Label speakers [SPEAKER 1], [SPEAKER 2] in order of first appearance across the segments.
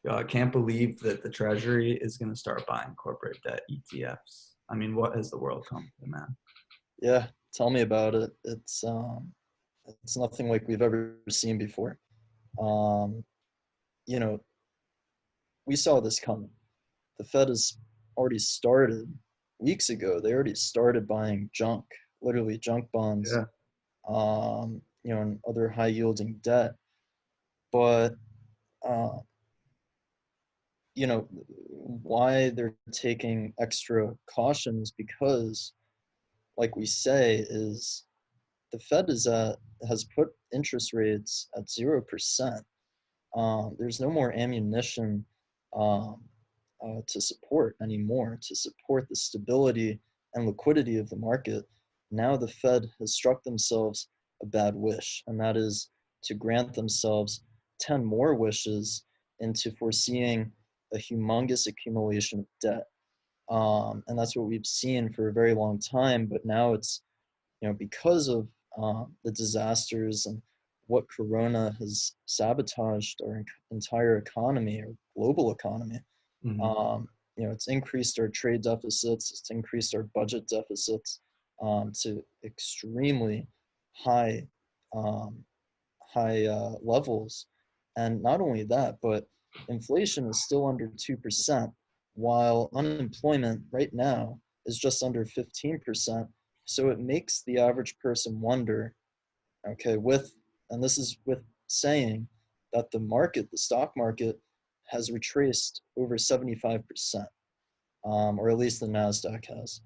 [SPEAKER 1] I can't believe that the Treasury is going to start buying corporate debt ETFs. I mean, what has the world come to, man?
[SPEAKER 2] Yeah, tell me about it. It's nothing like we've ever seen before. Um, you know, we saw this coming. The Fed has already started weeks ago. They already started buying junk, literally junk bonds,
[SPEAKER 1] Yeah.
[SPEAKER 2] and other high yielding debt. But uh, why they're taking extra cautions because, like we say, is the Fed has put interest rates at 0%. There's no more ammunition um, to support anymore, to support the stability and liquidity of the market. Now the Fed has struck themselves a bad wish, and that is to grant themselves 10 more wishes into foreseeing a humongous accumulation of debt. And that's what we've seen for a very long time, but now it's, because of the disasters and what Corona has sabotaged our entire economy or global economy.
[SPEAKER 1] Mhm.
[SPEAKER 2] It's increased our trade deficits, it's increased our budget deficits to extremely high, um, high levels. And not only that, but inflation is still under 2%, while unemployment right now is just under 15%. So it makes the average person wonder, okay, and this is with saying that the stock market has retraced over 75%, or at least the NASDAQ has.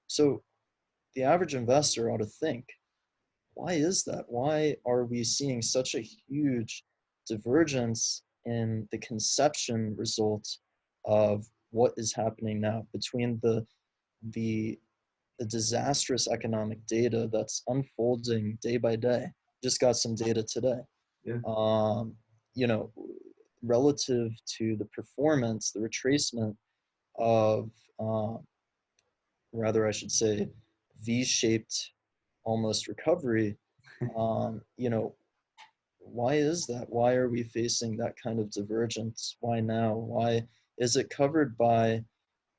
[SPEAKER 2] So the average investor ought to think, why is that? Why are we seeing such a huge divergence in the conception results of what is happening now between the the disastrous economic data that's unfolding day by day? Just got some data today.
[SPEAKER 1] Yeah.
[SPEAKER 2] Um, you know, Relative to the performance, the retracement of, uh, rather I should say, V-shaped almost recovery. Um, you know, why is that? Why are we facing that kind of divergence? Why now? Why is it covered by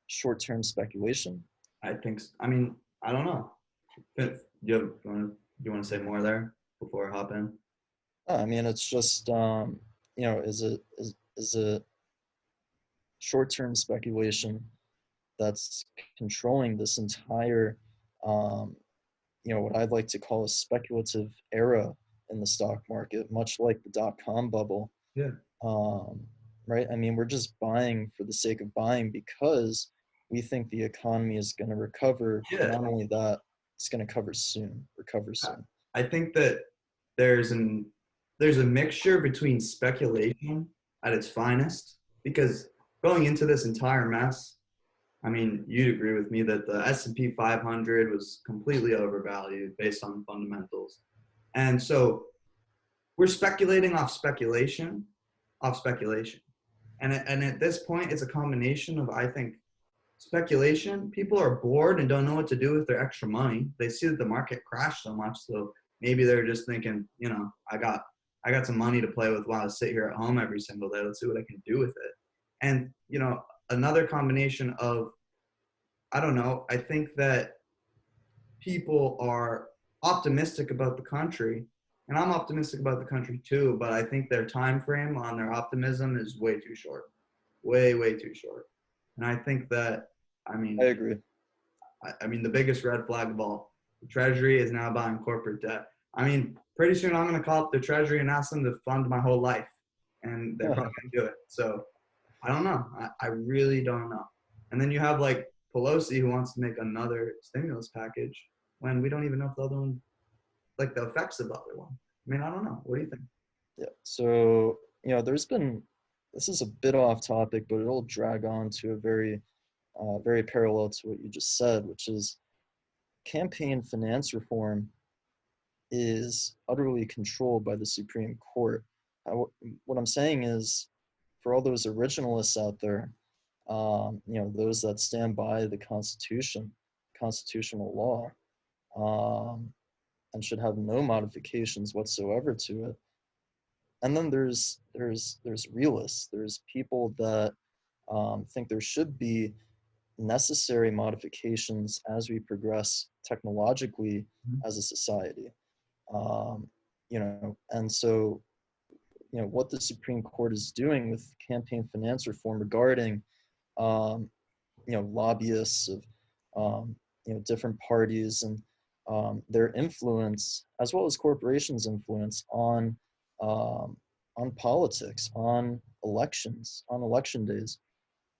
[SPEAKER 2] short-term speculation?
[SPEAKER 1] I think, I mean, I don't know. You want to say more there before I hop in?
[SPEAKER 2] I mean, it's just, is it short-term speculation that's controlling this entire, um, what I'd like to call a speculative era in the stock market, much like the dot-com bubble.
[SPEAKER 1] Yeah.
[SPEAKER 2] Um, right? I mean, we're just buying for the sake of buying because we think the economy is going to recover, but
[SPEAKER 1] Yeah.
[SPEAKER 2] not only that, it's going to recover soon.
[SPEAKER 1] I think that there's an there's a mixture between speculation at its finest because going into this entire mess, I mean, you'd agree with me that the S&P 500 was completely overvalued based on fundamentals. And so we're speculating off speculation. And at this point, it's a combination of, I think, speculation. People are bored and don't know what to do with their extra money. They see that the market crashed so much, so maybe they're just thinking, I got some money to play with while I sit here at home every single day. Let's see what I can do with it. And another combination of, I don't know, I think that people are optimistic about the country, and I'm optimistic about the country too, but I think their time frame on their optimism is way too short. Way too short. And I think that, I
[SPEAKER 2] I
[SPEAKER 1] mean,
[SPEAKER 2] agree.
[SPEAKER 1] I mean, the biggest red flag of all, the Treasury is now buying corporate debt. I mean, pretty soon I'm going to call up the Treasury and ask them to fund my whole life, and they're probably going to do it. So I don't know. I really don't know. And then you have like Pelosi who wants to make another stimulus package when we don't even know if the other one, like the effects of the other one. I mean, I don't know. What do you think?
[SPEAKER 2] Yeah. So, this is a bit off topic, but it'll drag on to a very parallel to what you just said, which is campaign finance reform is utterly controlled by the Supreme Court. What I'm saying is, for all those originalists out there, those that stand by the Constitution, constitutional law, and should have no modifications whatsoever to it, and then there's realists. There's people that think there should be necessary modifications as we progress technologically as a society. Um, and so what the Supreme Court is doing with campaign finance reform regarding um, lobbyists of different parties and their influence, as well as corporations' influence um, on politics, on elections, on election days.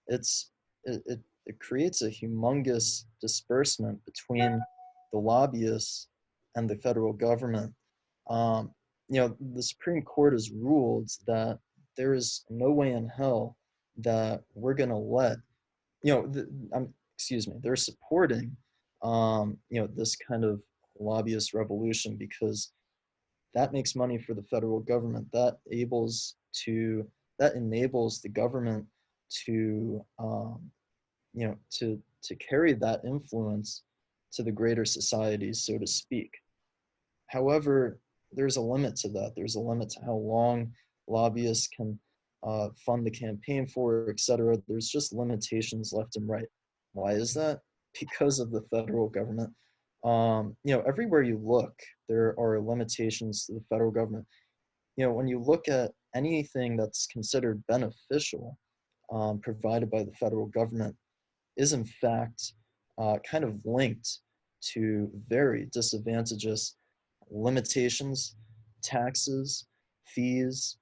[SPEAKER 2] It's it creates a humongous disbursement between the lobbyists and the federal government. Um, the Supreme Court has ruled that there is no way in hell that we're going to let excuse me, they're supporting this kind of lobbyist revolution because that makes money for the federal government. That enables the government to to carry that influence to the greater society, so to speak. However, there's a limit to that. There's a limit to how long lobbyists can fund the campaign for, et cetera. There's just limitations left and right. Why is that? Because of the federal government. Everywhere you look, there are limitations to the federal government. When you look at anything that's considered beneficial provided by the federal government, is in fact kind of linked to very disadvantageous limitations, taxes, fees,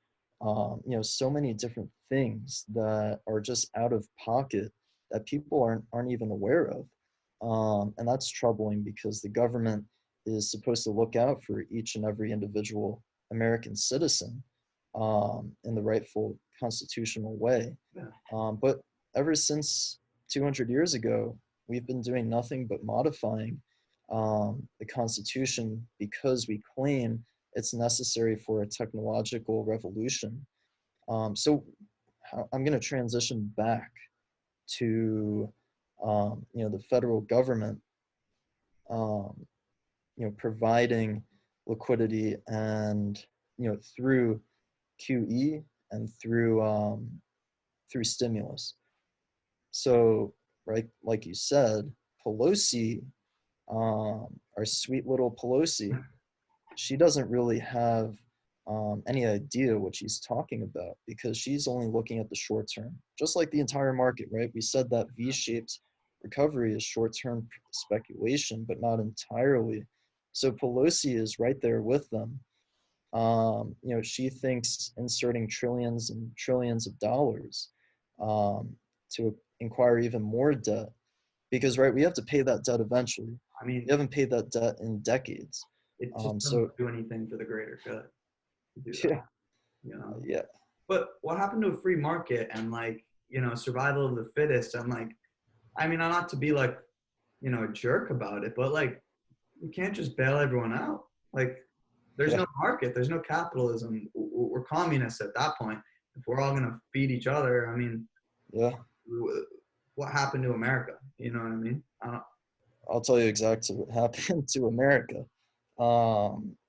[SPEAKER 2] so many different things that are just out of pocket that people aren't even aware of. And that's troubling because the government is supposed to look out for each and every individual American citizen in the rightful constitutional way.
[SPEAKER 1] Yeah.
[SPEAKER 2] But ever since 200 years ago, we've been doing nothing but modifying the Constitution because we claim it's necessary for a technological revolution. So I'm going to transition back to the federal government, um, providing liquidity and through QE and through stimulus. So, right, like you said, Pelosi, our sweet little Pelosi, she doesn't really have any idea what she's talking about because she's only looking at the short term, just like the entire market, right? We said that V-shaped recovery is short-term speculation, but not entirely. So Pelosi is right there with them. She thinks inserting trillions and trillions of dollars to acquire even more debt because, right, we have to pay that debt eventually.
[SPEAKER 1] I mean,
[SPEAKER 2] We haven't paid that debt in decades.
[SPEAKER 1] it just
[SPEAKER 2] So
[SPEAKER 1] doesn't do anything for the greater good to do that,
[SPEAKER 2] yeah,
[SPEAKER 1] you know.
[SPEAKER 2] yeah,
[SPEAKER 1] But what happened to a free market and like, survival of the fittest and like, I mean, not to be like, a jerk about it, but like, you can't just bail everyone out. Like, there's
[SPEAKER 2] yeah,
[SPEAKER 1] no market, there's no capitalism. We're communists at that point. If we're all gonna feed each other, I mean,
[SPEAKER 2] yeah.
[SPEAKER 1] what happened to America? You know what I mean?
[SPEAKER 2] I'll tell you exactly what happened to America.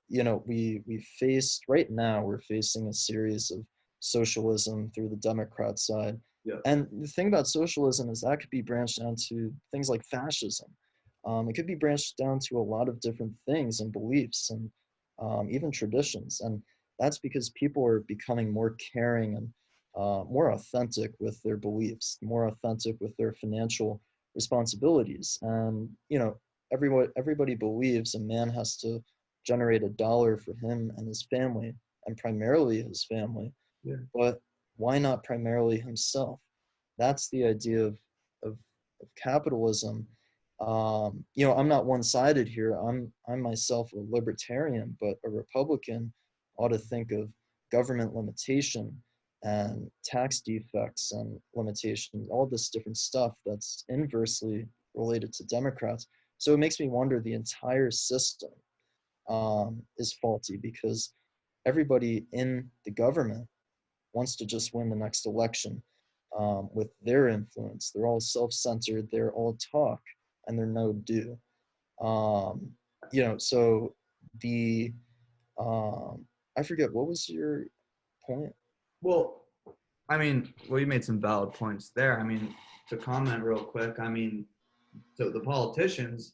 [SPEAKER 2] We faced right now we're facing a series of socialism through the Democrat side.
[SPEAKER 1] Yeah,
[SPEAKER 2] And the thing about socialism is that could be branched down to things like fascism. It could be branched down to a lot of different things and beliefs and even traditions. And that's because people are becoming more caring and more authentic with their beliefs, more authentic with their financial responsibilities. And everybody believes a man has to generate a dollar for him and his family, and primarily his family.
[SPEAKER 1] yeah,
[SPEAKER 2] But why not primarily himself? That's the idea of, of capitalism. I'm not one-sided here. I'm myself a libertarian, but a Republican ought to think of government limitation and tax defects and limitations, all this different stuff that's inversely related to Democrats. So it makes me wonder the entire system is faulty because everybody in the government wants to just win the next election with their influence. They're all self-centered, they're all talk, and they're no do. So the I forget what was your point.
[SPEAKER 1] Well, I mean, well, you made some valid points there. I mean, to comment real quick, I mean, to the politicians,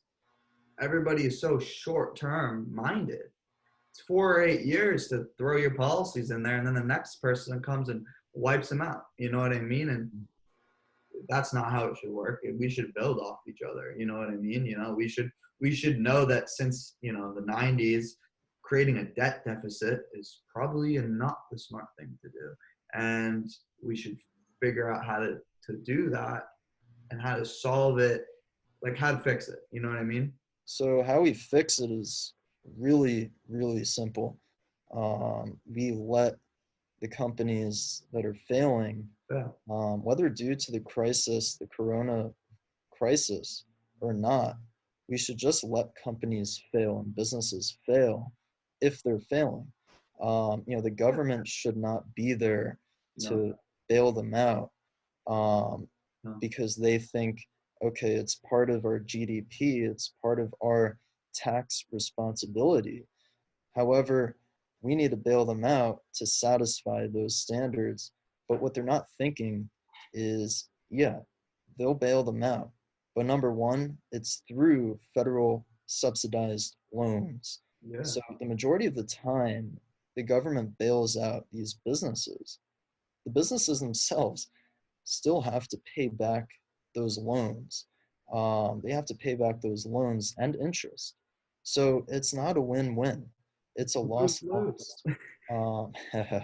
[SPEAKER 1] everybody is so short-term minded. It's 4 or 8 years to throw your policies in there, and then the next person comes and wipes them out. You know what I mean? And that's not how it should work. We should build off each other. You know what I mean? We should know that since the 90s, creating a debt deficit is probably not the smart thing to do, and we should figure out how to do that and how to solve it, like how to fix it. You know what I mean?
[SPEAKER 2] So how we fix it is really, really simple. We let the companies that are failing,
[SPEAKER 1] Yeah.
[SPEAKER 2] whether due to the crisis, the corona crisis, or not, we should just let companies fail and businesses fail if they're failing. The government should not be there
[SPEAKER 1] No.
[SPEAKER 2] to bail them out, um,
[SPEAKER 1] No.
[SPEAKER 2] because they think, okay, it's part of our GDP, it's part of our tax responsibility. However, we need to bail them out to satisfy those standards. But what they're not thinking is, yeah, they'll bail them out. But number one, it's through federal subsidized loans.
[SPEAKER 1] Yeah.
[SPEAKER 2] So the majority of the time, the government bails out these businesses. The businesses themselves still have to pay back those loans. They have to pay back those loans and interest. So it's not a win-win. It's a
[SPEAKER 1] Lose lose.
[SPEAKER 2] loss-loss.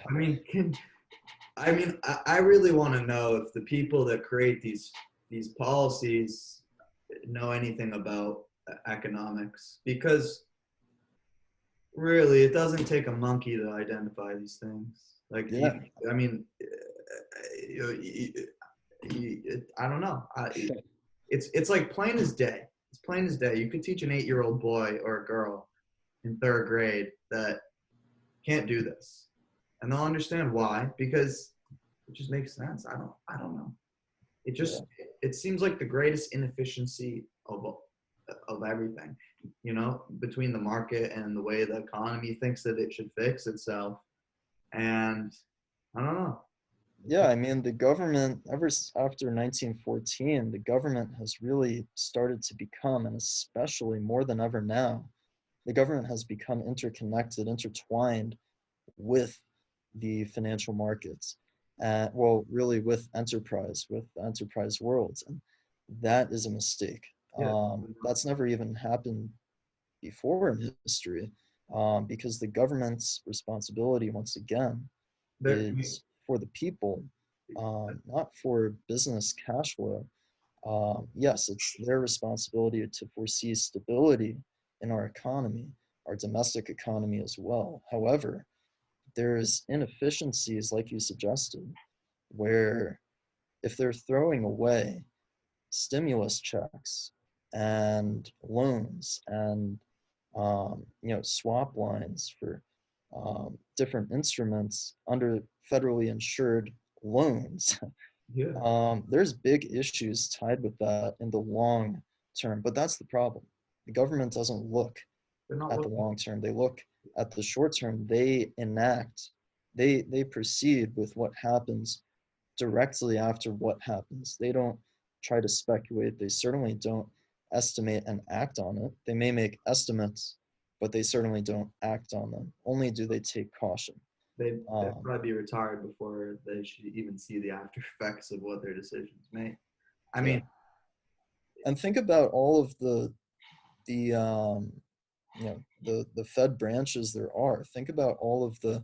[SPEAKER 1] I mean, I really want to know if the people that create these policies know anything about economics, because really it doesn't take a monkey to identify these things. Like,
[SPEAKER 2] Yeah.
[SPEAKER 1] I mean, I don't know. It's like plain as day. It's plain as day. You could teach an 8-year-old boy or a girl in third grade that can't do this, and they'll understand why, because it just makes sense. I don't know. It just it seems like the greatest inefficiency of everything, between the market and the way the economy thinks that it should fix itself. And I don't know.
[SPEAKER 2] Yeah, I mean, the government, after 1914, the government has really started to become, and especially more than ever now, the government has become interconnected, intertwined with the financial markets, well, really with enterprise worlds. And that is a mistake.
[SPEAKER 1] Yeah.
[SPEAKER 2] That's never even happened before in history, because the government's responsibility, once again,
[SPEAKER 1] There,
[SPEAKER 2] is for the people, not for business cash flow. Yes, it's their responsibility to foresee stability in our economy, our domestic economy as well. However, there's inefficiencies, like you suggested, where if they're throwing away stimulus checks and loans and swap lines for different instruments under federally insured loans.
[SPEAKER 1] yeah,
[SPEAKER 2] There's big issues tied with that in the long term, but that's the problem. The government doesn't look
[SPEAKER 1] they're not
[SPEAKER 2] at the
[SPEAKER 1] looking.
[SPEAKER 2] long term. They look at the short term. They enact, they proceed with what happens directly after what happens. They don't try to speculate. They certainly don't estimate and act on it. They may make estimates, but they certainly don't act on them. Only do they take caution.
[SPEAKER 1] They'd probably be retired before they should even see the after effects of what their decisions make. I
[SPEAKER 2] Yeah.
[SPEAKER 1] mean,
[SPEAKER 2] And think about all of the the Fed branches there are. Think about all of the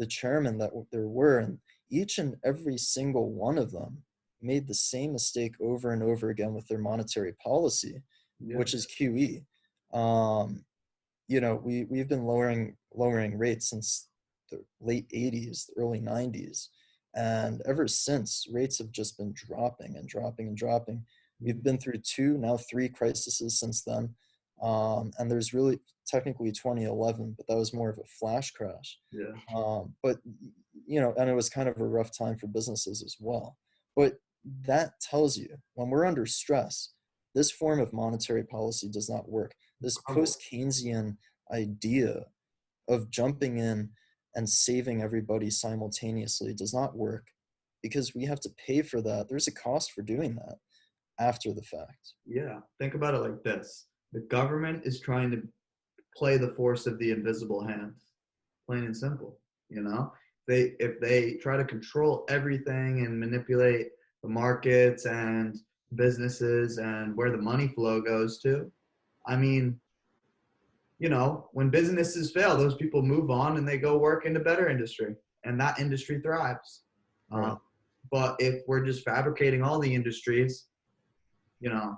[SPEAKER 2] chairmen that there were, and each and every single one of them made the same mistake over and over again with their monetary policy,
[SPEAKER 1] yeah,
[SPEAKER 2] which is QE. Um, we've been lowering rates since the late 80s, the early 90s, and ever since rates have just been dropping and dropping and dropping. We've been through two, now three crises since then. And there's really technically 2011, but that was more of a flash crash.
[SPEAKER 1] yeah.
[SPEAKER 2] But and it was kind of a rough time for businesses as well. But that tells you when we're under stress, this form of monetary policy does not work. This post-Keynesian idea of jumping in and saving everybody simultaneously does not work because we have to pay for that. There's a cost for doing that after the fact.
[SPEAKER 1] Yeah, think about it like this: the government is trying to play the force of the invisible hand, plain and simple. You know, if they try to control everything and manipulate the markets and businesses and where the money flow goes to, I mean, when businesses fail, those people move on and they go work in a better industry, and that industry thrives. Um,
[SPEAKER 2] Right.
[SPEAKER 1] but if we're just fabricating all the industries, you know,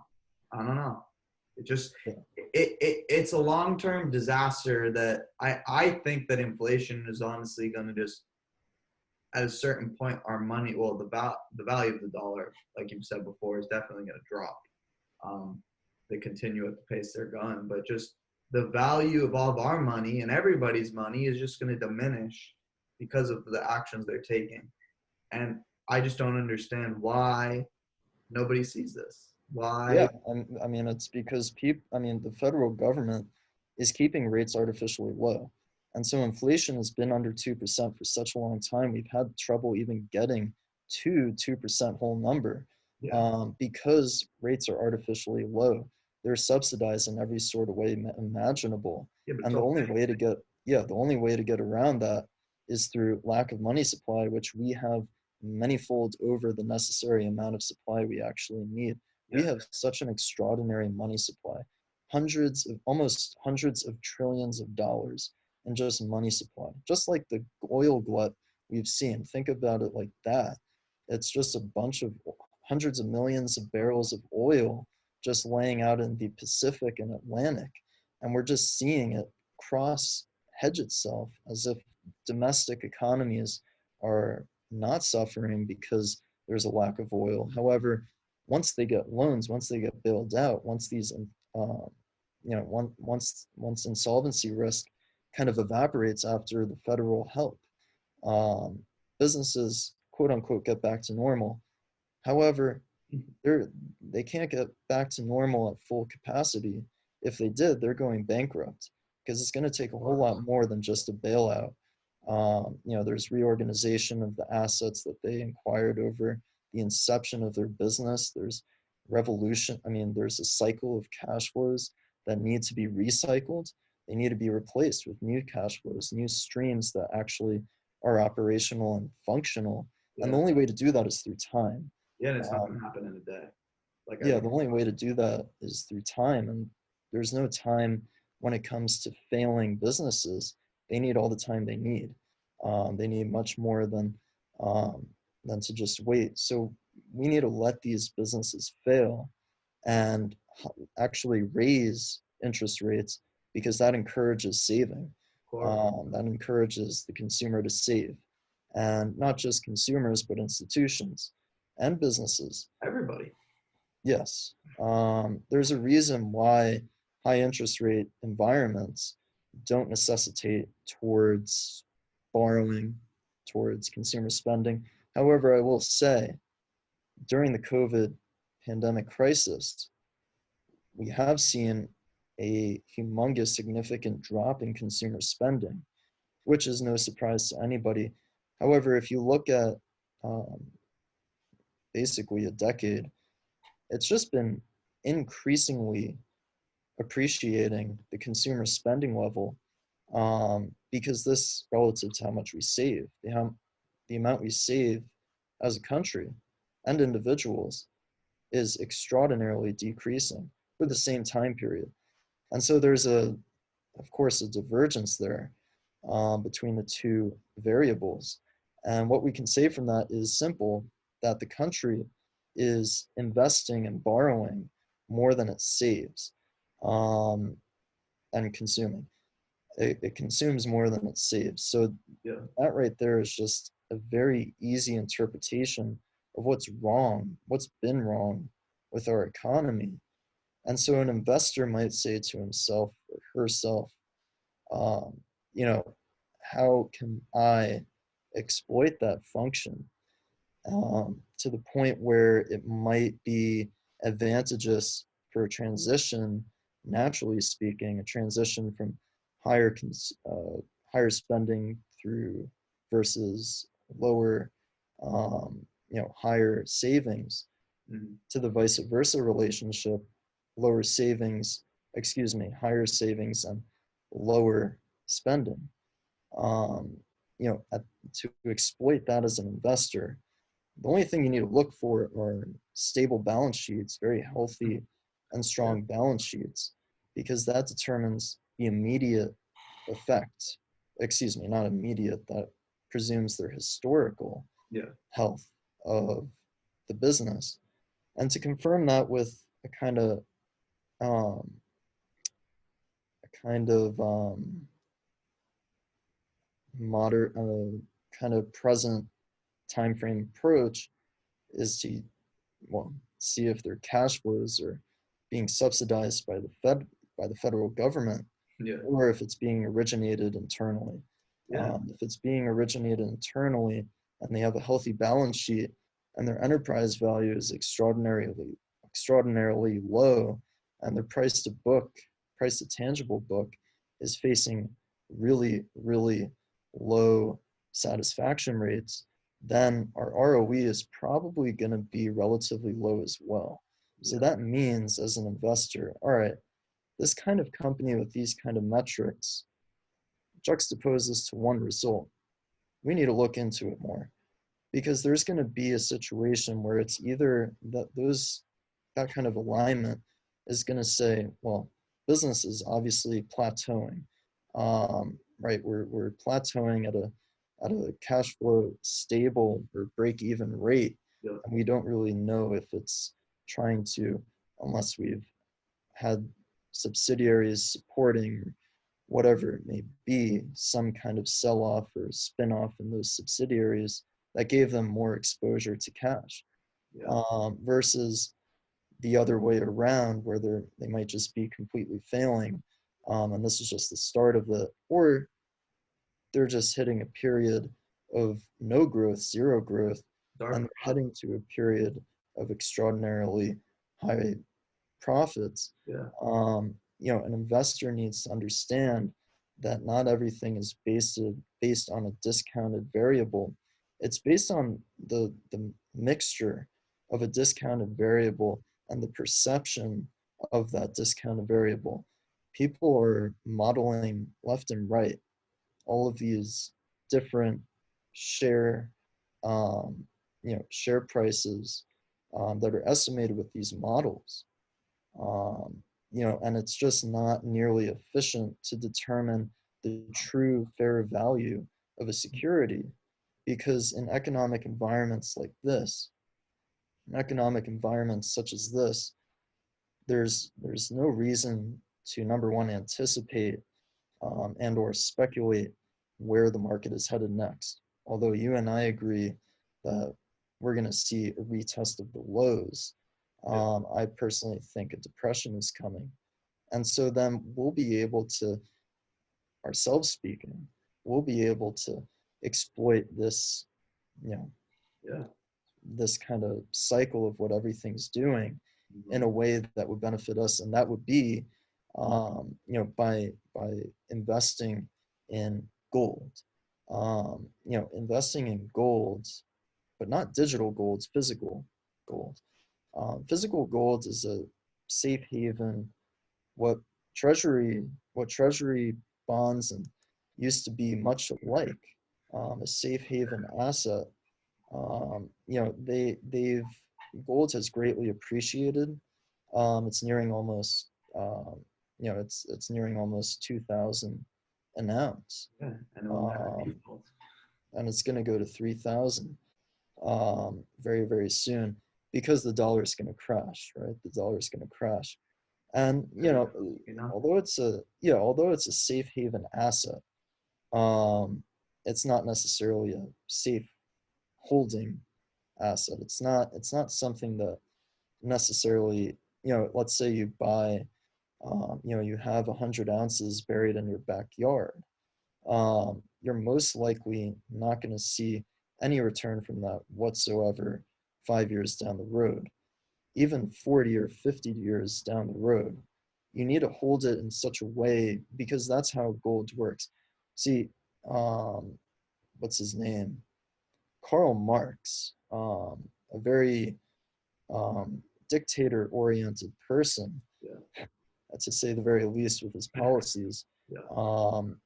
[SPEAKER 1] I don't know. It just
[SPEAKER 2] Yeah.
[SPEAKER 1] it's a long term disaster that I think that inflation is honestly going to just at a certain point our money, well, the value of the dollar, like you said before, is definitely going to drop. They continue at the pace they're going, but just the value of all of our money and everybody's money is just going to diminish because of the actions they're taking. And I just don't understand why nobody sees this. Why?
[SPEAKER 2] Yeah, I mean, it's because the federal government is keeping rates artificially low. And so inflation has been under 2% for such a long time. We've had trouble even getting to 2% whole number
[SPEAKER 1] Yeah,
[SPEAKER 2] because rates are artificially low. They're subsidized in every sort of way imaginable.
[SPEAKER 1] yeah, but it's
[SPEAKER 2] And the only
[SPEAKER 1] okay.
[SPEAKER 2] way to get, yeah, the only way to get around that is through lack of money supply, which we have manyfold over the necessary amount of supply we actually need. We
[SPEAKER 1] Yeah,
[SPEAKER 2] have such an extraordinary money supply, almost hundreds of trillions of dollars in just money supply, just like the oil glut we've seen. Think about it like that. It's just a bunch of hundreds of millions of barrels of oil just laying out in the Pacific and Atlantic. And we're just seeing it cross hedge itself as if domestic economies are not suffering because there's a lack of oil. However, once they get loans, once they get bailed out, once these, once insolvency risk kind of evaporates after the federal help, um, businesses quote unquote get back to normal. However, they're they can't get back to normal at full capacity. If they did, they're going bankrupt because it's going to take a
[SPEAKER 1] of
[SPEAKER 2] whole
[SPEAKER 1] course.
[SPEAKER 2] lot more than just a bailout. There's reorganization of the assets that they acquired over the inception of their business. There's revolution. I mean, there's a cycle of cash flows that need to be recycled. They need to be replaced with new cash flows, new streams that actually are operational and functional. And the
[SPEAKER 1] Yeah,
[SPEAKER 2] only way to do that is through time.
[SPEAKER 1] yeah, and it's not going
[SPEAKER 2] Um,
[SPEAKER 1] to happen in a day. Like I
[SPEAKER 2] yeah,
[SPEAKER 1] think.
[SPEAKER 2] the only way to do that is through time. And there's no time when it comes to failing businesses. They need all the time they need. They need much more um, than to just wait. So we need to let these businesses fail and actually raise interest rates because that encourages saving.
[SPEAKER 1] Of course,
[SPEAKER 2] That encourages the consumer to save. And not just consumers, but institutions and businesses.
[SPEAKER 1] everybody.
[SPEAKER 2] Yes. There's a reason why high interest rate environments don't necessitate towards borrowing, towards consumer spending. However, I will say during the COVID pandemic crisis, we have seen a humongous significant drop in consumer spending, which is no surprise to anybody. However, if you look at um, basically a decade, it's just been increasingly appreciating the consumer spending level because this relative to how much we save, the amount we save as a country and individuals is extraordinarily decreasing for the same time period. And so there's of course, a divergence there between the two variables. And what we can say from that is simple, that the country is investing and borrowing more than it saves um, and consuming. It consumes more than it saves. So
[SPEAKER 1] Yeah,
[SPEAKER 2] that right there is just a very easy interpretation of what's wrong, what's been wrong with our economy. And so an investor might say to himself or herself, um, you know, how can I exploit that function to the point where it might be advantageous for a transition, naturally speaking, a transition from higher higher spending through versus lower, higher savings,
[SPEAKER 1] Mhm.
[SPEAKER 2] to the vice versa relationship, lower savings, higher savings and lower spending. Um, to exploit that as an investor, the only thing you need to look for are stable balance sheets, very healthy and
[SPEAKER 1] Yeah.
[SPEAKER 2] strong balance sheets, because that determines the immediate effect. Not immediate, that presumes their historical
[SPEAKER 1] Yeah.
[SPEAKER 2] health of the business. And to confirm that with a um, kind of modern, kind of present time frame approach is to, well, see if their cash flows are being subsidized by the federal government,
[SPEAKER 1] Yeah.
[SPEAKER 2] or if it's being originated internally.
[SPEAKER 1] Yeah.
[SPEAKER 2] If it's being originated internally and they have a healthy balance sheet and their enterprise value is extraordinarily low, and their price to tangible book is facing really, really low satisfaction rates, then our ROE is probably going to be relatively low as well. So
[SPEAKER 1] Yeah.
[SPEAKER 2] that means, as an investor, all right, this kind of company with these kind of metrics juxtaposes to one result. We need to look into it more, because there's going to be a situation where it's either that kind of alignment is going to say, well, business is obviously plateauing, right? We're plateauing at a cash flow stable or break even rate,
[SPEAKER 1] Yeah.
[SPEAKER 2] and we don't really know if it's trying to, unless we've had subsidiaries supporting, whatever it may be, some kind of sell-off or spin-off in those subsidiaries that gave them more exposure to cash,
[SPEAKER 1] Yeah.
[SPEAKER 2] versus the other way around, where they might just be completely failing, and this is just the start of it, or they're just hitting a period of no growth, zero growth, and
[SPEAKER 1] Dark.
[SPEAKER 2] they're heading to a period of extraordinarily high profits.
[SPEAKER 1] Yeah.
[SPEAKER 2] An investor needs to understand that not everything is based on a discounted variable. It's based on the mixture of a discounted variable and the perception of that discounted variable. People are modeling left and right all of these different share share prices that are estimated with these models, um, and it's just not nearly efficient to determine the true fair value of a security, because in economic environments like this, in economic environments such as this, there's no reason to, number one, anticipate and or speculate where the market is headed next. Although you and I agree that we're going to see a retest of the lows,
[SPEAKER 1] Yeah.
[SPEAKER 2] I personally think a depression is coming. And so then we'll be able to, ourselves speaking, we'll be able to exploit this, you know,
[SPEAKER 1] Yeah.
[SPEAKER 2] this kind of cycle of what everything's doing in
[SPEAKER 1] Mhm.
[SPEAKER 2] a way that would benefit us, and that would be, by investing in gold. Investing in gold, but not digital gold, physical gold. Physical gold is a safe haven. What treasury bonds and used to be much like, a safe haven asset. They've gold has greatly appreciated. It's nearing almost, it's nearing almost 2,000 an ounce,
[SPEAKER 1] Yeah. And it will never
[SPEAKER 2] um,
[SPEAKER 1] default.
[SPEAKER 2] and it's going to go to 3,000 very, very soon, because the dollar is going to crash, right? The dollar is going to crash, and
[SPEAKER 1] You know.
[SPEAKER 2] although it's a safe haven asset, um, it's not necessarily a safe holding asset. It's not something that necessarily, let's say you buy, you have 100 ounces buried in your backyard. You're most likely not going to see any return from that whatsoever 5 years down the road, even 40 or 50 years down the road. You need to hold it in such a way, because that's how gold works. See, um, what's his name? Karl Marx, a very dictator-oriented person,
[SPEAKER 1] Yeah.
[SPEAKER 2] to say the very least, with his policies.
[SPEAKER 1] Yeah.
[SPEAKER 2] Um,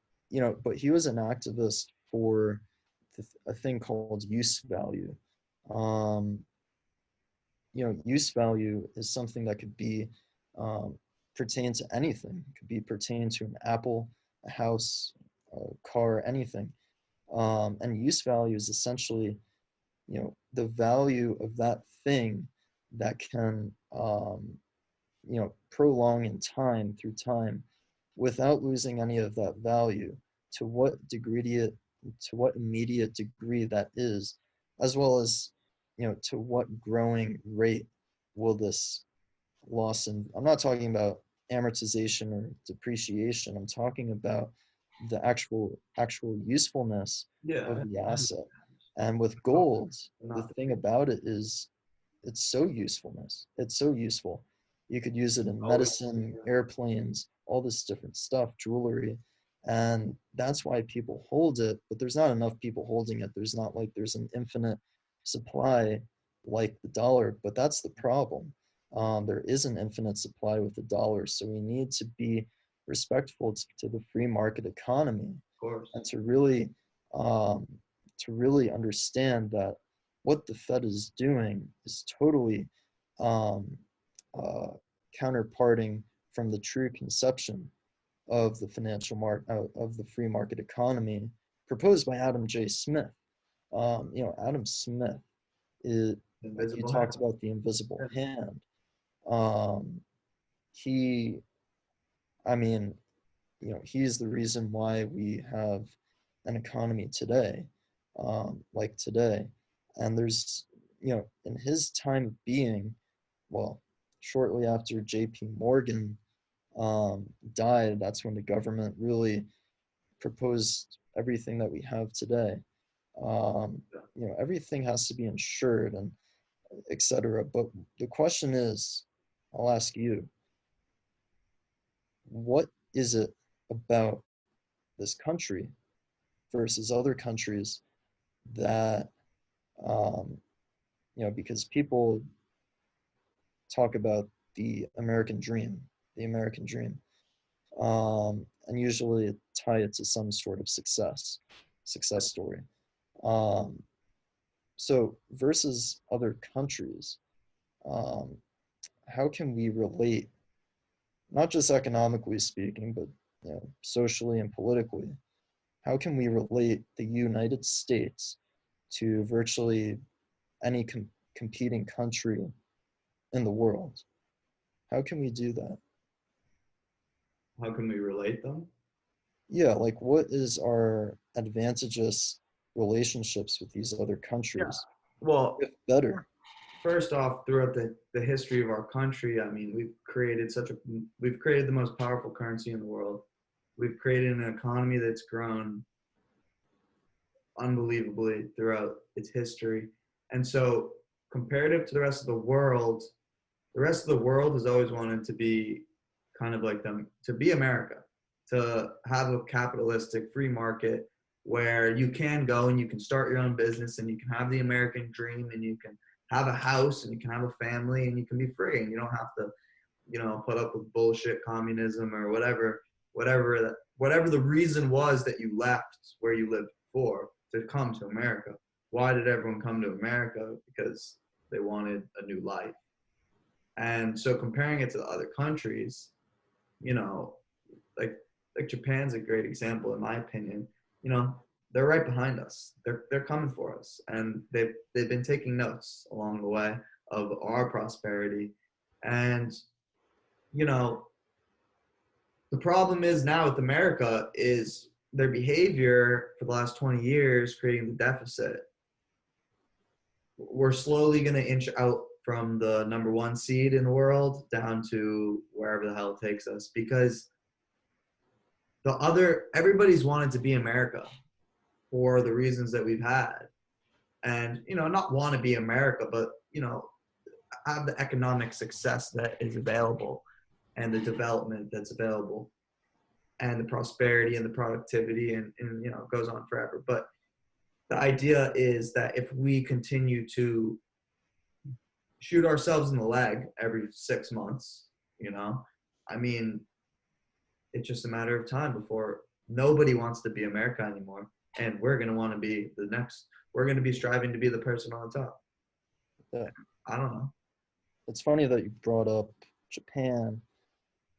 [SPEAKER 2] but he was an activist for a thing called use value. Um, use value is something that could be um, pertain to anything. It could be pertain to an apple, a house, a car, anything. And use value is essentially, the value of that thing that can, prolong in time through time without losing any of that value, to what degree to what immediate degree that is, as well as, to what growing rate will this loss. And I'm not talking about amortization or depreciation. I'm talking about the actual usefulness
[SPEAKER 1] Yeah.
[SPEAKER 2] of the asset. And with gold, the
[SPEAKER 1] Not
[SPEAKER 2] thing about it is it's so useful. You could use it in
[SPEAKER 1] always.
[SPEAKER 2] medicine, airplanes, all this different stuff, jewelry. And that's why people hold it, but there's not enough people holding it. There's not like there's an infinite supply like the dollar, but that's the problem. There is an infinite supply with the dollar, so we need to be respectful to the free market economy,
[SPEAKER 1] Of course.
[SPEAKER 2] and um, to really understand that what the Fed is doing is totally um, uh, counterparting from the true conception of the financial market, of the free market economy proposed by Adam J. Smith. Adam Smith is, like you
[SPEAKER 1] Invisible hand.
[SPEAKER 2] talked about, the invisible
[SPEAKER 1] Yeah.
[SPEAKER 2] hand. Um, he, I mean, he's the reason why we have an economy today, like today. And there's, in his time of being, well, shortly after J.P. Morgan died, that's when the government really proposed everything that we have today. Everything has to be insured and etc. But the question is, I'll ask you, what is it about this country versus other countries that, um, because people talk about the American dream, and usually tie it to some sort of success story. Um, so versus other countries, um, how can we relate, not just economically speaking, but socially and politically? How can we relate the United States to virtually any competing country in the world? How can we do that?
[SPEAKER 1] How can we relate them?
[SPEAKER 2] Yeah, like what is our advantageous relationships with these other
[SPEAKER 1] Yeah.
[SPEAKER 2] countries,
[SPEAKER 1] Well,
[SPEAKER 2] if better?
[SPEAKER 1] first off, throughout the history of our country, I mean, we've created the most powerful currency in the world. We've created an economy that's grown unbelievably throughout its history. And so, comparative to the rest of the world, the rest of the world has always wanted to be kind of like them, to be America, to have a capitalistic free market where you can go and you can start your own business and you can have the American dream and you can have a house and you can have a family and you can be free and you don't have to, put up with bullshit communism or whatever the reason was that you left where you lived before to come to America. Why did everyone come to America? Because they wanted a new life. And so comparing it to the other countries, you know, like Japan's a great example in my opinion. You know, they're right behind us. They're coming for us, and they've been taking notes along the way of our prosperity. And you know, the problem is now with America is their behavior for the last 20 years creating the deficit. We're slowly going to inch out from the number one seed in the world down to wherever the hell it takes us because everybody's wanted to be America for the reasons that we've had. And, not want to be America, but, have the economic success that is available and the development that's available and the prosperity and the productivity and it goes on forever. But the idea is that if we continue to shoot ourselves in the leg every 6 months, you know, I mean, it's just a matter of time before nobody wants to be America anymore. And we're going to want to be the next, we're going to be striving to be the person on top.
[SPEAKER 2] Yeah.
[SPEAKER 1] I don't know.
[SPEAKER 2] It's funny that you brought up Japan.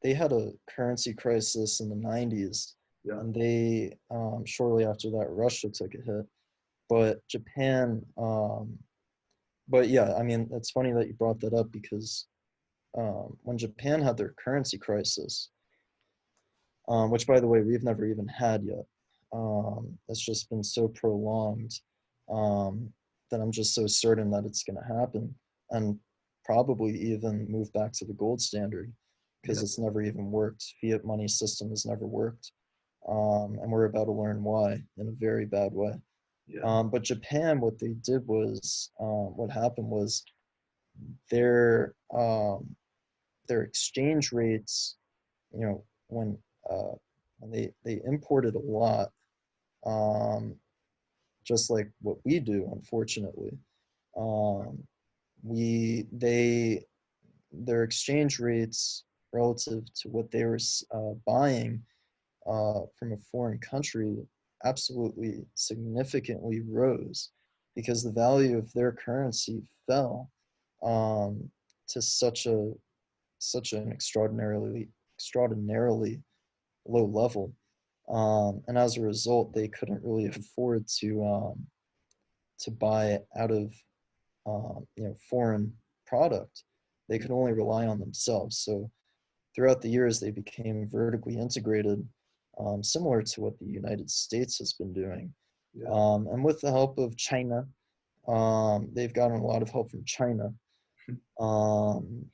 [SPEAKER 2] They had a currency crisis in the 90s,
[SPEAKER 1] Yeah.
[SPEAKER 2] and they, shortly after that, Russia took a hit. But Japan, but yeah, I mean, it's funny that you brought that up because when Japan had their currency crisis, which by the way, we've never even had yet, it's just been so prolonged um, that I'm just so certain that it's going to happen and probably even move back to the gold standard because
[SPEAKER 1] Yeah.
[SPEAKER 2] it's never even worked. Fiat money system has never worked. And we're about to learn why in a very bad way.
[SPEAKER 1] Yeah.
[SPEAKER 2] But Japan, what they did was, what happened was their their exchange rates, you know, uh, when they imported a lot, um, just like what we do, unfortunately. Um, we they their exchange rates relative to what they were buying from a foreign country absolutely significantly rose because the value of their currency fell um, to such an extraordinarily low level, and as a result, they couldn't really afford to buy out of foreign product. They could only rely on themselves. So throughout the years, they became vertically integrated, similar to what the United States has been doing.
[SPEAKER 1] Yeah.
[SPEAKER 2] And with the help of China, they've gotten a lot of help from China. Um,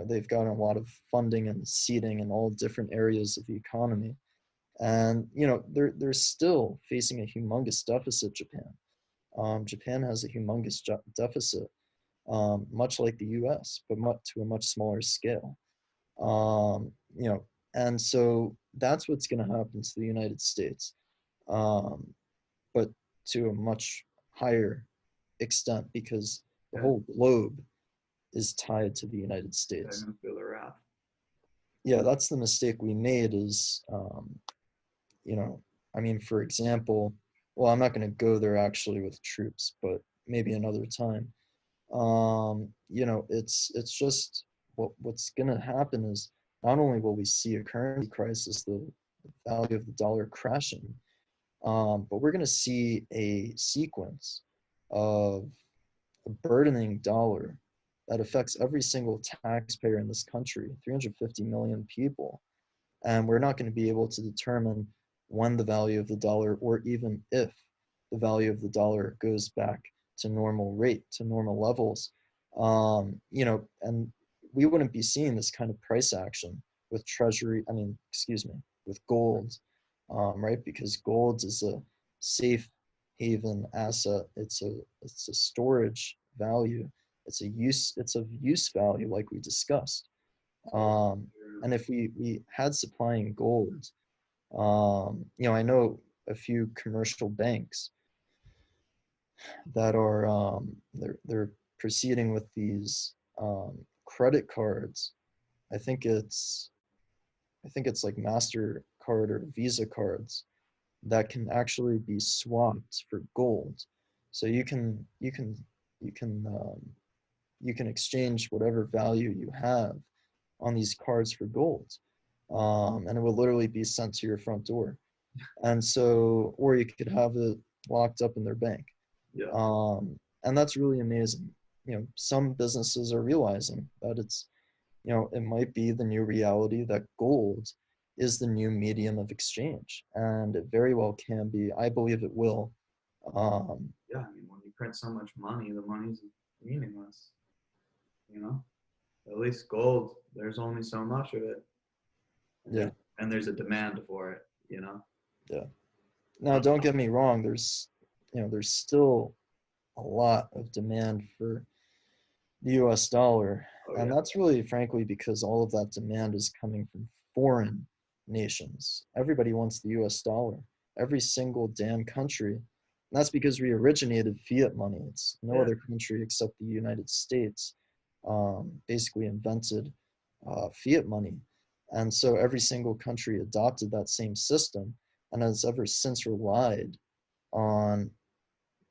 [SPEAKER 2] they've gotten a lot of funding and seeding in all different areas of the economy. And they're still facing a humongous deficit. Japan has a humongous deficit, much like the U.S., but to a much smaller scale. Um, you know, and so that's what's going to happen to the United States, um, but to a much higher extent because the
[SPEAKER 1] Yeah.
[SPEAKER 2] whole globe is tied to the United
[SPEAKER 1] They're
[SPEAKER 2] States.
[SPEAKER 1] going to feel the wrath.
[SPEAKER 2] Yeah, that's the mistake we made is, you know, I mean, for example, well, I'm not going to go there actually with troops, but maybe another time. It's just what's going to happen is not only will we see a currency crisis, the value of the dollar crashing, but we're going to see a sequence of a burdening dollar that affects every single taxpayer in this country, 350 million people. And we're not going to be able to determine when the value of the dollar or even if the value of the dollar goes back to normal rate, to normal levels. And we wouldn't be seeing this kind of price action with with gold, right? Because gold is a safe haven asset. It's a storage value. It's a use value like we discussed. Um, and if we had supplying gold, I know a few commercial banks that are they're proceeding with these credit cards. I think it's I think it's like Mastercard or Visa cards that can actually be swapped for gold. So you can you can exchange whatever value you have on these cards for gold, and it will literally be sent to your front door. And so, or you could have it locked up in their bank,
[SPEAKER 1] Yeah.
[SPEAKER 2] and that's really amazing. Some businesses are realizing that it might be the new reality that gold is the new medium of exchange, and it very well can be. I believe it will. Um,
[SPEAKER 1] Yeah. I mean, when you print so much money, the money's meaningless, you know? At least gold, there's only so much of it. And
[SPEAKER 2] yeah,
[SPEAKER 1] there's a demand for it, you know?
[SPEAKER 2] yeah. Now, don't get me wrong. There's still a lot of demand for the US dollar.
[SPEAKER 1] Oh,
[SPEAKER 2] And
[SPEAKER 1] yeah.
[SPEAKER 2] that's really, frankly, because all of that demand is coming from foreign nations. Everybody wants the US dollar. Every single damn country that's because we originated fiat money. It's no
[SPEAKER 1] Yeah.
[SPEAKER 2] other country except the United States basically invented fiat money. And so every single country adopted that same system and has ever since relied on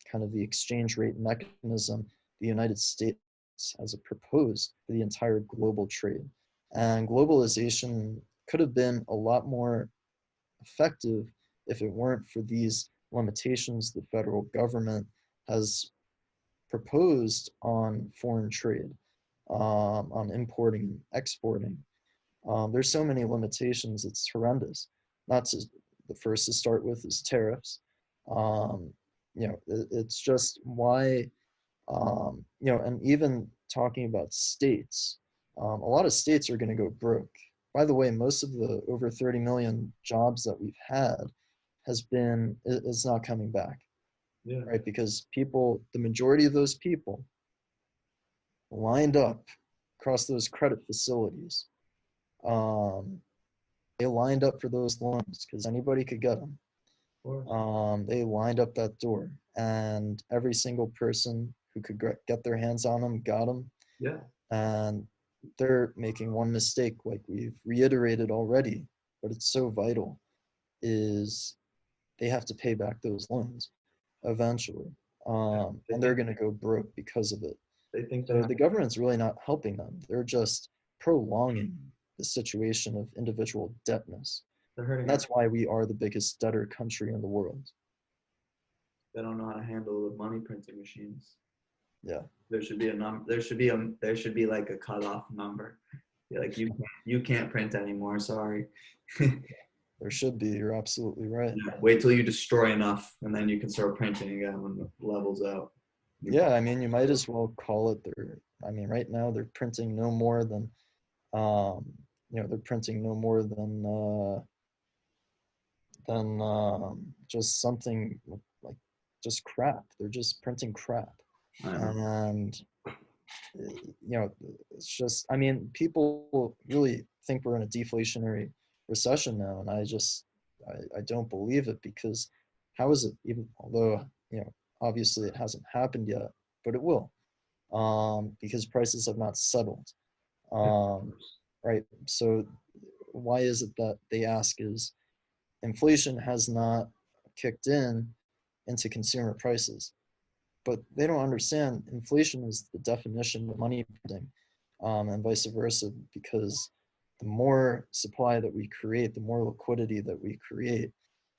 [SPEAKER 2] kind of the exchange rate mechanism the United States has proposed for the entire global trade. And globalization could have been a lot more effective if it weren't for these limitations the federal government has proposed on foreign trade, on importing and exporting. There's so many limitations, it's horrendous. Not to, the first to start with is tariffs. Um, it's just why, and even talking about states, a lot of states are going to go broke. By the way, most of the over 30 million jobs that we've had is not coming back,
[SPEAKER 1] Yeah.
[SPEAKER 2] right? Because people, the majority of those people lined up across those credit facilities. Um, they lined up for those loans because anybody could get them. They lined up that door, and every single person who could get their hands on them got them.
[SPEAKER 1] Yeah.
[SPEAKER 2] And they're making one mistake, like we've reiterated already, but it's so vital, is they have to pay back those loans eventually.
[SPEAKER 1] They
[SPEAKER 2] And they're
[SPEAKER 1] think
[SPEAKER 2] going to go broke because of it.
[SPEAKER 1] they think they
[SPEAKER 2] So
[SPEAKER 1] have,
[SPEAKER 2] the government's really not helping them. They're just prolonging the situation of individual debtness.
[SPEAKER 1] they're
[SPEAKER 2] And
[SPEAKER 1] hurting us.
[SPEAKER 2] that's why we are the biggest debtor country in the world.
[SPEAKER 1] They don't know how to handle the money printing machines.
[SPEAKER 2] Yeah,
[SPEAKER 1] There should be a number. There should be like a cutoff number. You're like you can't print anymore. Sorry.
[SPEAKER 2] there should be. You're absolutely right.
[SPEAKER 1] Yeah, wait till you destroy enough, and then you can start printing again when the level's out.
[SPEAKER 2] Yeah, I mean, you might as well call it I mean, right now they're printing no more than, um, they're printing no more than just something like just crap. They're just printing crap.
[SPEAKER 1] I know.
[SPEAKER 2] And it's just, I mean, people really think we're in a deflationary recession now, and I don't believe it, because how is it, even although obviously it hasn't happened yet, but it will, because prices have not settled, right? So why is it that they ask is inflation has not kicked in into consumer prices? But they don't understand inflation is the definition of money printing, and vice versa, because the more supply that we create, the more liquidity that we create,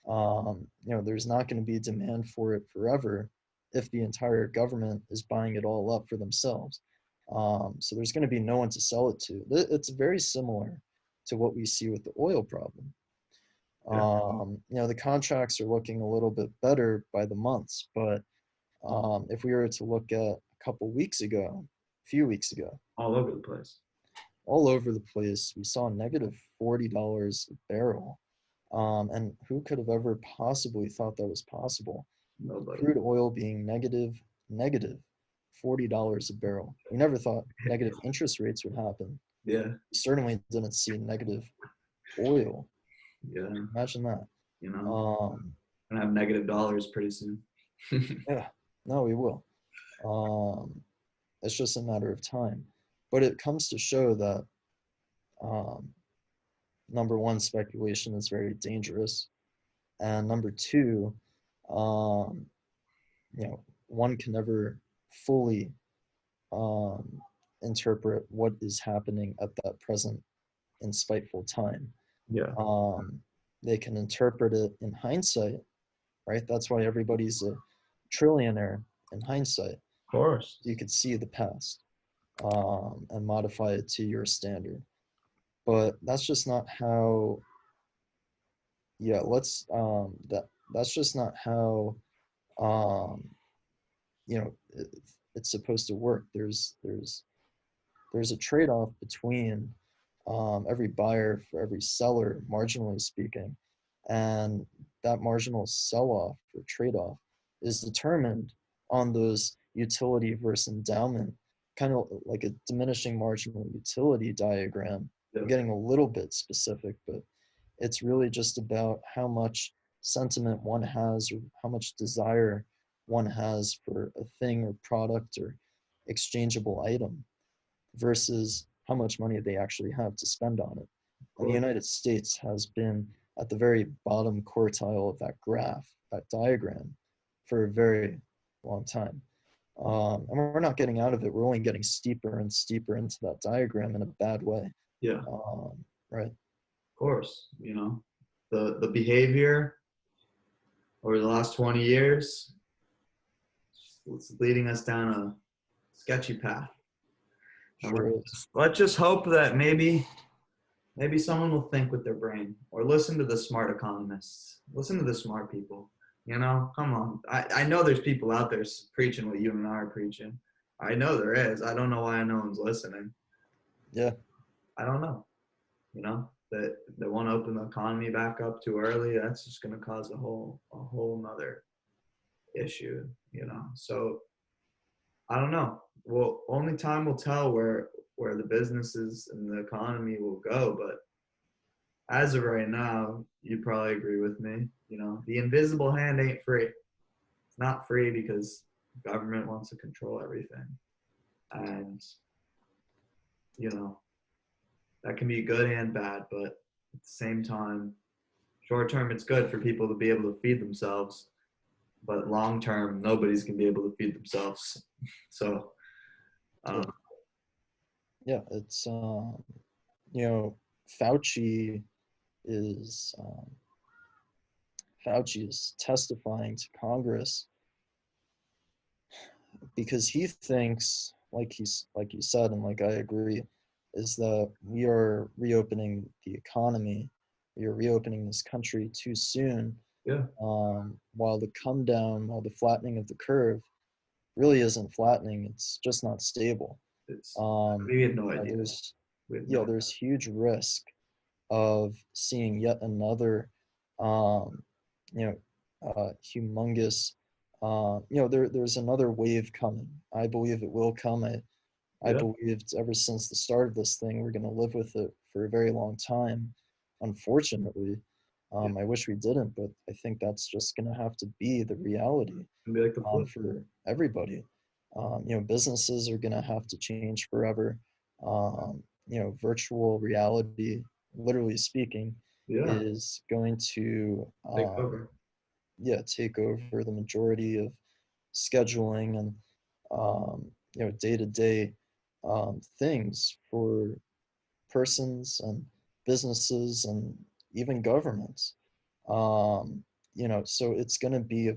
[SPEAKER 2] there's not going to be demand for it forever if the entire government is buying it all up for themselves. So there's going to be no one to sell it to. It's very similar to what we see with the oil problem.
[SPEAKER 1] Yeah.
[SPEAKER 2] The contracts are looking a little bit better by the months, but if we were to look at a few weeks ago,
[SPEAKER 1] All over the place.
[SPEAKER 2] all over the place, we saw negative $40 a barrel. And who could have ever possibly thought that was possible?
[SPEAKER 1] Nobody.
[SPEAKER 2] Crude oil being negative $40 a barrel. We never thought negative interest rates would happen.
[SPEAKER 1] Yeah.
[SPEAKER 2] We certainly didn't see negative oil.
[SPEAKER 1] Yeah.
[SPEAKER 2] Imagine that.
[SPEAKER 1] You know,
[SPEAKER 2] Um,
[SPEAKER 1] gonna have negative dollars pretty soon.
[SPEAKER 2] yeah, no, we will. Um, it's just a matter of time. But it comes to show that um, number one, speculation is very dangerous, and number two, um, one can never fully um, interpret what is happening at that present in spiteful time.
[SPEAKER 1] Yeah.
[SPEAKER 2] Um, they can interpret it in hindsight, right? That's why everybody's a trillionaire in hindsight.
[SPEAKER 1] Of course.
[SPEAKER 2] You could see the past and modify it to your standard. But that's just not how. Yeah, that's just not how um, it's supposed to work. There's a trade-off between every buyer for every seller, marginally speaking, and that marginal sell-off or trade-off is determined on those utility versus endowment, kind of like a diminishing marginal utility diagram.
[SPEAKER 1] Yeah.
[SPEAKER 2] I'm getting a little bit specific, but it's really just about how much sentiment one has or how much desire one has for a thing or product or exchangeable item versus how much money they actually have to spend on it.
[SPEAKER 1] Of
[SPEAKER 2] And the
[SPEAKER 1] course.
[SPEAKER 2] United States has been at the very bottom quartile of that graph, that diagram, for a very long time. And we're not getting out of it. We're only getting steeper and steeper into that diagram in a bad way.
[SPEAKER 1] Yeah, of
[SPEAKER 2] Right.
[SPEAKER 1] course. The behavior over the last 20 years, it's leading us down a sketchy path. And
[SPEAKER 2] Sure is.
[SPEAKER 1] let's just hope that maybe someone will think with their brain or listen to the smart economists, listen to the smart people. Come on. I know there's people out there preaching what you and I are preaching. I know there is. I don't know why no one's listening.
[SPEAKER 2] Yeah.
[SPEAKER 1] I don't know. That they want to open the economy back up too early. That's just going to cause a whole nother issue. So I don't know. Well, only time will tell where the businesses and the economy will go. But as of right now, you probably agree with me. The invisible hand ain't free. It's not free because government wants to control everything, and you know that can be good and bad. But at the same time, short term, it's good for people to be able to feed themselves, but long term, nobody's gonna be able to feed themselves. So,
[SPEAKER 2] Yeah.
[SPEAKER 1] um,
[SPEAKER 2] Yeah. It's, you know, Fauci is, Fauci is testifying to Congress because he thinks, like you said, and like I agree, is that we are reopening the economy, we are reopening this country too soon,
[SPEAKER 1] yeah,
[SPEAKER 2] while the come down, while the flattening of the curve really isn't flattening, it's just not stable.
[SPEAKER 1] it's
[SPEAKER 2] Um,
[SPEAKER 1] we have no
[SPEAKER 2] you know,
[SPEAKER 1] idea.
[SPEAKER 2] there's
[SPEAKER 1] We have
[SPEAKER 2] yeah,
[SPEAKER 1] no.
[SPEAKER 2] there's huge risk of seeing yet another, um, you know, humongous, there's another wave coming. I believe it will come. I
[SPEAKER 1] Yeah,
[SPEAKER 2] believed ever since the start of this thing, we're going to live with it for a very long time. Unfortunately,
[SPEAKER 1] yeah.
[SPEAKER 2] I wish we didn't, but I think that's just going to have to be the reality
[SPEAKER 1] It'll be like the flu.
[SPEAKER 2] for everybody. Businesses are going to have to change forever. Virtual reality, literally speaking,
[SPEAKER 1] Yeah,
[SPEAKER 2] is going to
[SPEAKER 1] take over.
[SPEAKER 2] take over the majority of scheduling and day-to-day things for persons and businesses and even governments. So it's going to be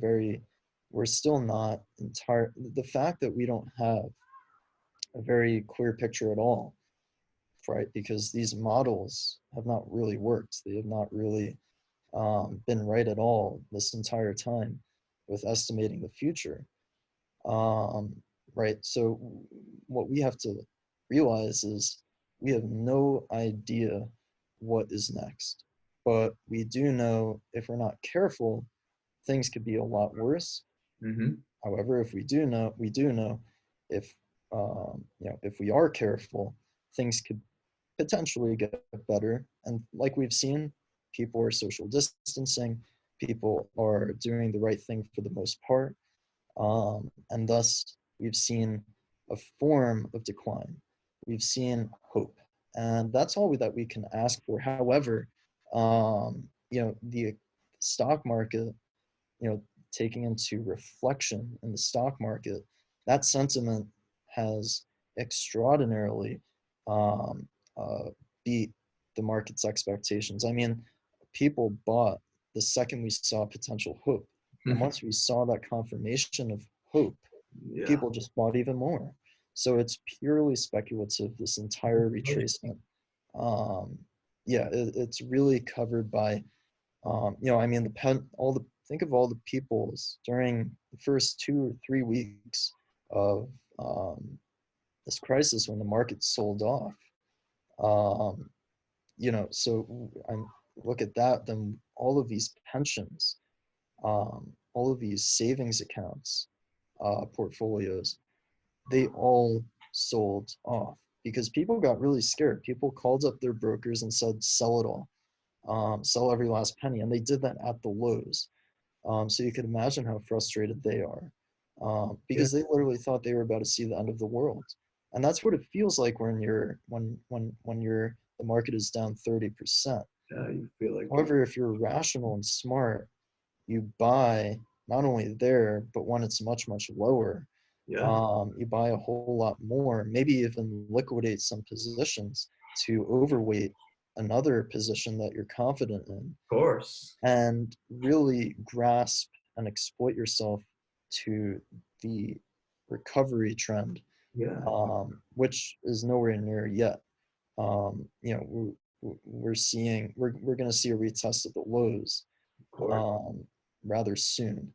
[SPEAKER 2] we're still not entire. The fact that we don't have a very clear picture at all, right? Because these models have not really worked. They have not really been right at all this entire time with estimating the future. Um, right. So what we have to realize is we have no idea what is next, but we do know if we're not careful, things could be a lot worse.
[SPEAKER 1] Mm-hmm.
[SPEAKER 2] However, if we do know if if we are careful, things could potentially get better. And like we've seen, people are social distancing, people are doing the right thing for the most part, and thus we've seen a form of decline. We've seen hope, and that's all that we can ask for. However, the stock market, taking into reflection in the stock market, that sentiment has extraordinarily um, beat the market's expectations. I mean, people bought the second we saw potential hope. And once we saw that confirmation of hope,
[SPEAKER 1] Yeah.
[SPEAKER 2] people just bought even more. So it's purely speculative, this entire retracement. Um, it's really covered by think of all the peoples during the first 2 or 3 weeks of this crisis when the market sold off. Um, so I look at that, then all of these pensions, all of these savings accounts, portfolios, they all sold off because people got really scared. People called up their brokers and said, sell it all. sell every last penny, and they did that at the lows. So you can imagine how frustrated they are,
[SPEAKER 1] Yeah,
[SPEAKER 2] because they literally thought they were about to see the end of the world, and that's what it feels like when the market is down 30%.
[SPEAKER 1] yeah, you feel like,
[SPEAKER 2] However, if you're rational and smart, you buy not only there, but when it's much, much lower,
[SPEAKER 1] yeah, of
[SPEAKER 2] you buy a whole lot more, maybe even liquidate some positions to overweight another position that you're confident in,
[SPEAKER 1] course.
[SPEAKER 2] and really grasp and exploit yourself to the recovery trend,
[SPEAKER 1] Yeah,
[SPEAKER 2] which is nowhere near yet. You know, we're going to see a retest of the lows,
[SPEAKER 1] of course.
[SPEAKER 2] um, rather soon.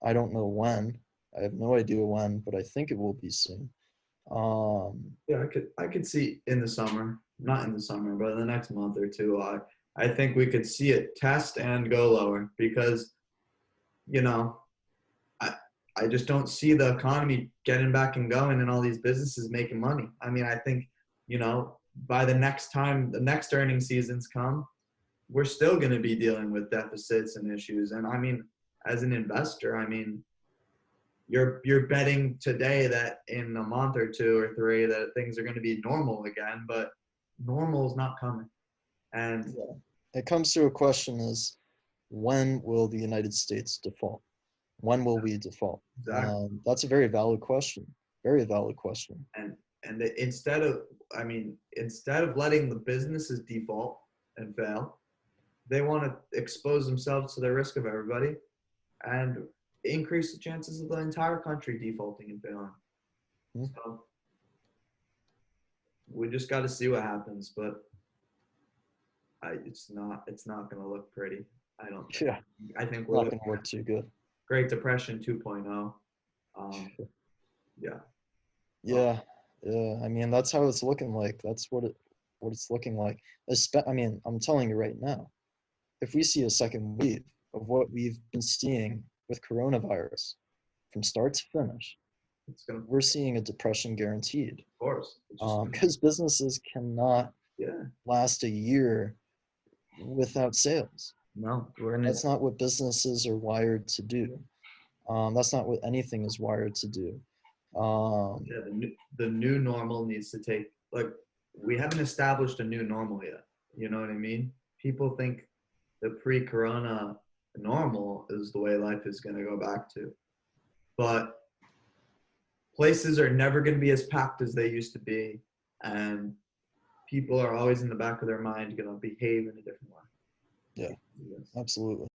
[SPEAKER 2] I don't know when. I have no idea when, but I think it will be soon. Um,
[SPEAKER 1] Yeah, I could see in the summer, not in the summer, but in the next month or two. I think we could see it test and go lower because, you know, I I just don't see the economy getting back and going and all these businesses making money. I mean, I think, by the next time the next earning seasons come, we're still going to be dealing with deficits and issues. And I mean, as an investor, I mean, you're betting today that in a month or two or three that things are going to be normal again, but normal is not coming. And
[SPEAKER 2] yeah. It comes to a question is, when will the United States default? When will we default?
[SPEAKER 1] exactly,
[SPEAKER 2] That's a very valid question. Very valid question.
[SPEAKER 1] and instead of, I mean, instead of letting the businesses default and fail, they want to expose themselves to the risk of everybody and increase the chances of the entire country defaulting and failing.
[SPEAKER 2] Hmm.
[SPEAKER 1] So we just got to see what happens, but it's not going to look pretty. I don't think.
[SPEAKER 2] Yeah,
[SPEAKER 1] I think we're
[SPEAKER 2] not
[SPEAKER 1] looking
[SPEAKER 2] going to look
[SPEAKER 1] at
[SPEAKER 2] too good.
[SPEAKER 1] Great Depression 2.0. Yeah. Well,
[SPEAKER 2] Yeah, yeah. I mean, that's how it's looking like. That's what it's looking like. I mean, I'm telling you right now, if we see a second wave of what we've been seeing with coronavirus from start to finish,
[SPEAKER 1] it's going to, of
[SPEAKER 2] we're seeing a depression guaranteed.
[SPEAKER 1] course, it's just,
[SPEAKER 2] Because businesses cannot
[SPEAKER 1] yeah.
[SPEAKER 2] last a year without sales.
[SPEAKER 1] No, we're in it.
[SPEAKER 2] That's not what businesses are wired to do. That's not what anything is wired to do. Um,
[SPEAKER 1] Yeah, the new normal needs to take, like, we haven't established a new normal yet. You know what I mean? People think the pre-corona normal is the way life is going to go back to. But places are never going to be as packed as they used to be. And people are always in the back of their mind going to behave in a different way.
[SPEAKER 2] yeah,
[SPEAKER 1] Yes.
[SPEAKER 2] absolutely.